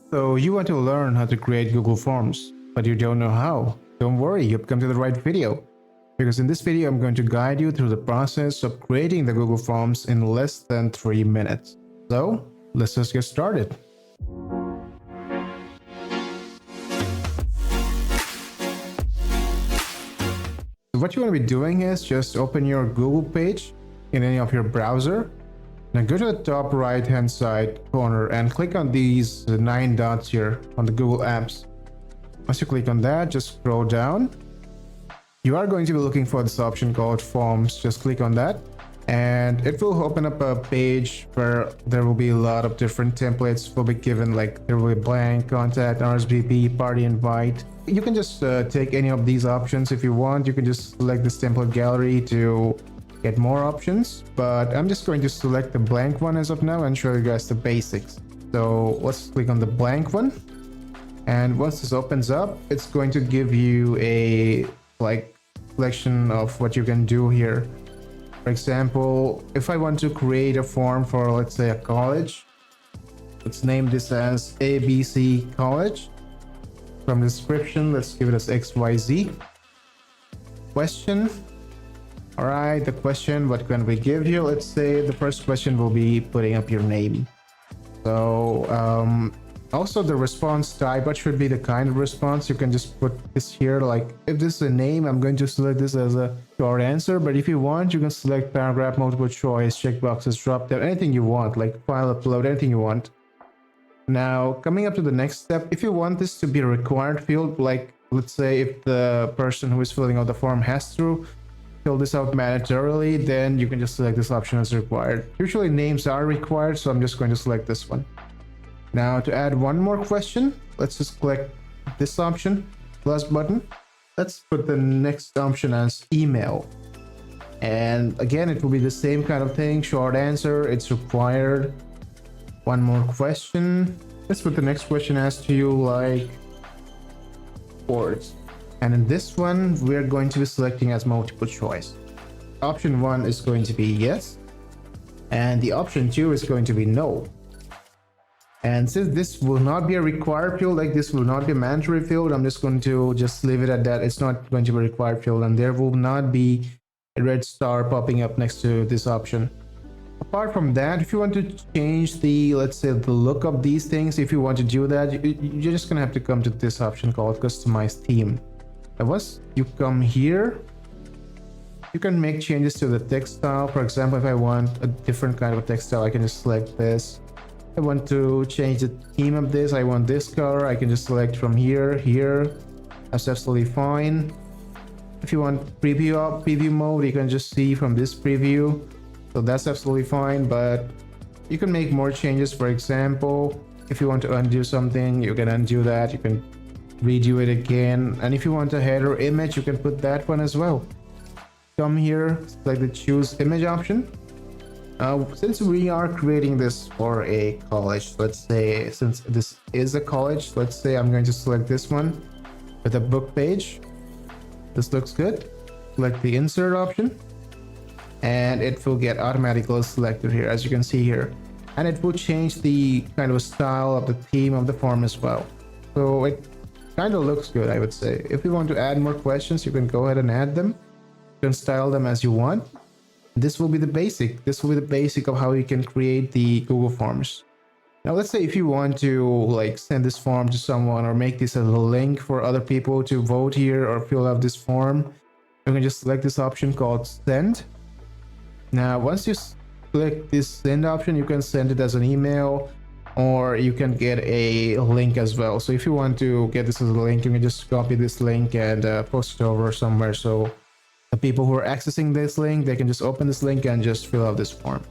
So you want to learn how to create Google Forms, but you don't know how. Don't worry, you've come to the right video. Because in this video, I'm going to guide you through the process of creating the Google Forms in less than 3 minutes. So let's just get started. So what you want to be doing is just open your Google page in any of your browser. Now go to the top right hand side corner and click on these 9 dots here on the Google Apps. Once you click on that, just scroll down. You are going to be looking for this option called Forms. Just click on that and it will open up a page where there will be a lot of different templates will be given, like there will be blank, contact, RSVP, party invite. You can just take any of these options if you want. You can just select this template gallery to get more options, but I'm just going to select the blank one as of now and show you guys the basics. So let's click on the blank one, and once this opens up, it's going to give you a selection of what you can do here. For example, if I want to create a form for, let's say, a college, let's name this as ABC College. From description, let's give it as XYZ. Question. All right, the question, what can we give you? Let's say the first question will be putting up your name. So also the response type, what should be the kind of response? You can just put this here, like if this is a name, I'm going to select this as a short answer, but if you want, you can select paragraph, multiple choice, checkboxes, drop down, anything you want, like file upload, anything you want. Now coming up to the next step, if you want this to be a required field, like let's say if the person who is filling out the form has to fill this out mandatorily, then you can just select this option as required. Usually names are required, so I'm just going to select this one. Now to add one more question, let's just click this option, plus button. Let's put the next option as email. And again, it will be the same kind of thing, short answer, it's required. One more question. Let's put the next question as to you like words. And in this one, we're going to be selecting as multiple choice. Option 1 is going to be yes, and the option 2 is going to be no. And since this will not be a required field, like this will not be a mandatory field, I'm just going to just leave it at that. It's not going to be a required field, and there will not be a red star popping up next to this option. Apart from that, if you want to change the, let's say, the look of these things, if you want to do that, you're just gonna have to come to this option called customize theme. And once you come here, you can make changes to the text style. For example, if I want a different kind of a text style, I can just select this. I want to change the theme of this, I want this color, I can just select from here. That's absolutely fine. If you want preview mode, you can just see from this preview. So that's absolutely fine, but you can make more changes. For example, if you want to undo something, you can undo that, you can redo it again. And if you want a header image, you can put that one as well. Come here, select the choose image option. Since we are creating this for a college, let's say, since this is a college, let's say I'm going to select this one with a book page. This looks good. Select the insert option, and it will get automatically selected here, as you can see here, and it will change the kind of style of the theme of the form as well. So it kind of looks good, I would say. If you want to add more questions, you can go ahead and add them. You can style them as you want. This will be the basic. This will be the basic of how you can create the Google Forms. Now let's say if you want to like send this form to someone or make this as a link for other people to vote here or fill out this form, you can just select this option called send. Now once you click this send option, you can send it as an email, or you can get a link as well. So if you want to get this as a link, you can just copy this link and post it over somewhere, so the people who are accessing this link, they can just open this link and just fill out this form.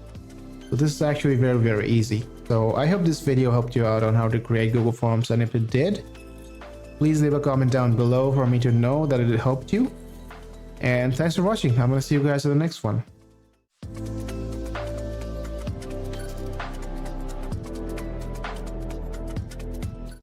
So this is actually very, very easy. So I hope this video helped you out on how to create Google Forms, and if it did, please leave a comment down below for me to know that it helped you. And thanks for watching. I'm going to see you guys in the next one.